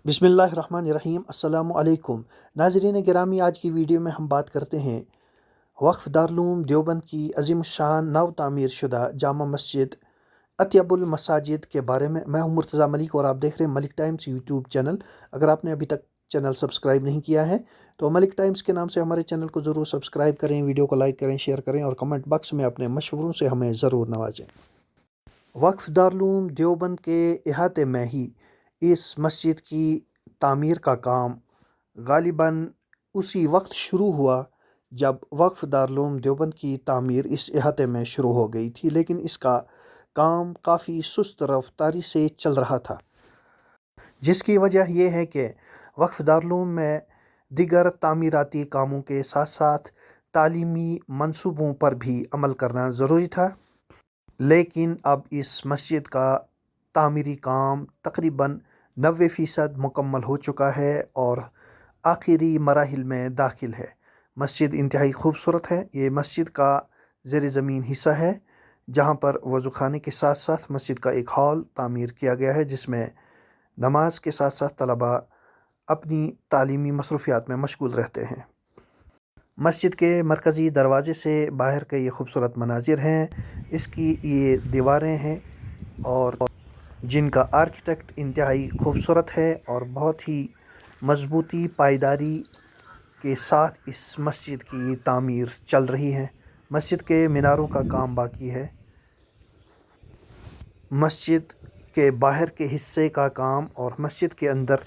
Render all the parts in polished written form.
बिस्मिल्लाहिर्रहमानिर्रहीम। अस्सलामु अलैकुम नाज़रीन गिरामी, आज की वीडियो में हम बात करते हैं वक्फ़ दारुल देवबंद की अज़ीम शान नव तामीर शुदा जामा मस्जिद अत्यबुल मसाजिद के बारे में। मैं हूं मुर्तज़ा मलिक और आप देख रहे हैं मलिक टाइम्स यूट्यूब चैनल। अगर आपने अभी तक चैनल सब्सक्राइब नहीं किया है तो मलिक टाइम्स के नाम से हमारे चैनल को ज़रूर सब्सक्राइब करें, वीडियो को लाइक करें, शेयर करें और कमेंट बॉक्स में अपने मशवरों से हमें ज़रूर नवाजें। वक्फ़ दारुल देवबंद के इहाते में ही इस मस्जिद की तामीर का काम गालिबन उसी वक्त शुरू हुआ जब वक्फ़ दारुल देवबंद की तामीर इस इहाते में शुरू हो गई थी, लेकिन इसका काम काफ़ी सुस्त रफ्तारी से चल रहा था, जिसकी वजह यह है कि वक्फ़ दारुल में दिगर तामीराती कामों के साथ साथ तालीमी मंसूबों पर भी अमल करना ज़रूरी था। लेकिन अब इस मस्जिद का तामीरी काम तकरीबन 90% मुकम्मल हो चुका है और आखिरी मराहिल में दाखिल है। मस्जिद इंतहाई खूबसूरत है। ये मस्जिद का ज़ेर ज़मीन हिस्सा है जहाँ पर वज़ू खाने के साथ साथ मस्जिद का एक हॉल तामीर किया गया है, जिसमें नमाज के साथ साथ तलबा अपनी तालीमी मसरूफ़ियात में मशगूल रहते हैं। मस्जिद के मरकज़ी दरवाज़े से बाहर के ये खूबसूरत मनाजिर हैं। इसकी ये दीवारें हैं और जिनका आर्किटेक्ट इंतहाई खूबसूरत है और बहुत ही मजबूती पायदारी के साथ इस मस्जिद की तामीर चल रही है। मस्जिद के मीनारों का काम बाकी है। मस्जिद के बाहर के हिस्से का काम और मस्जिद के अंदर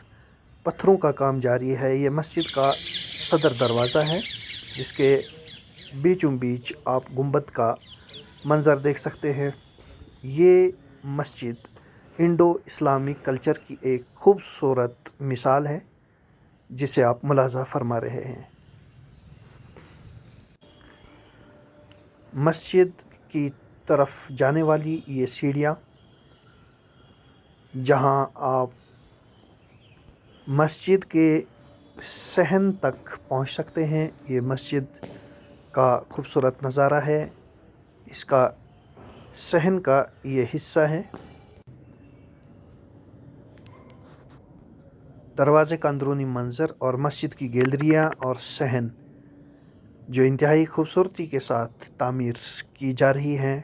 पत्थरों का काम जारी है। ये मस्जिद का सदर दरवाज़ा है, जिसके बीचों बीच आप गुंबद का मंज़र देख सकते हैं। ये मस्जिद इंडो इस्लामिक कल्चर की एक खूबसूरत मिसाल है, जिसे आप मुलाज़ा फरमा रहे हैं। मस्जिद की तरफ जाने वाली ये सीढ़ियाँ, जहाँ आप मस्जिद के सहन तक पहुँच सकते हैं। ये मस्जिद का खूबसूरत नज़ारा है। इसका सहन का ये हिस्सा है। दरवाज़े का अंदरूनी मंज़र और मस्जिद की गैलरियाँ और सहन जो इंतहाई खूबसूरती के साथ तामीर की जा रही हैं।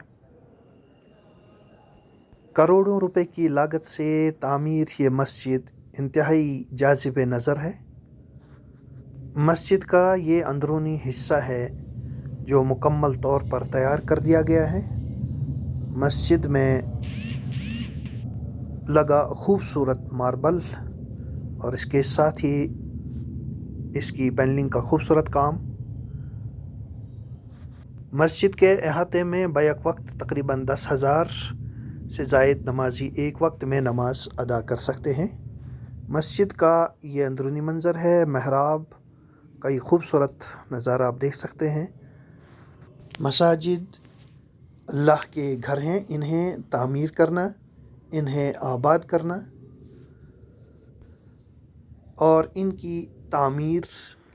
करोड़ों रुपए की लागत से तामीर ये मस्जिद इंतहाई जाज़िब नज़र है। मस्जिद का ये अंदरूनी हिस्सा है जो मुकम्मल तौर पर तैयार कर दिया गया है। मस्जिद में लगा खूबसूरत मार्बल और इसके साथ ही इसकी पैनलिंग का खूबसूरत काम। मस्जिद के अहाते में बैक वक्त तकरीबन 10,000 से ज़ायद नमाजी एक वक्त में नमाज अदा कर सकते हैं। मस्जिद का ये अंदरूनी मंज़र है। महराब का ये खूबसूरत नज़ारा आप देख सकते हैं। मसाजिद अल्लाह के घर हैं। इन्हें तामीर करना, इन्हें आबाद करना और इनकी तामीर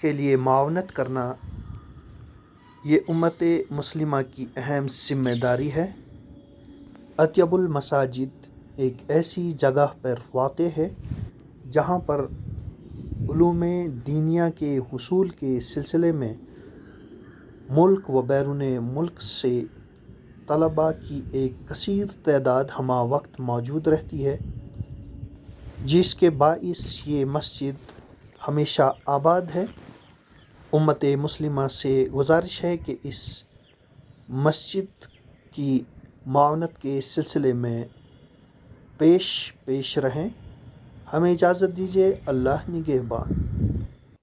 के लिए मावनत करना ये उम्मत मुस्लिमा की अहम ज़िम्मेदारी है। अत्यबुल मसाजिद एक ऐसी जगह पर वाक़े है जहाँ पर उलूम दीनिया के हुसूल के सिलसिले में मुल्क व बैरून मुल्क से तलबा की एक कसीर तादाद हमा वक्त मौजूद रहती है, जिसके बाइस ये मस्जिद हमेशा आबाद है। उम्मत मुस्लिमा से गुजारिश है कि इस मस्जिद की मावनत के सिलसिले में पेश रहें। हमें इजाज़त दीजिए। अल्लाह निगहबान।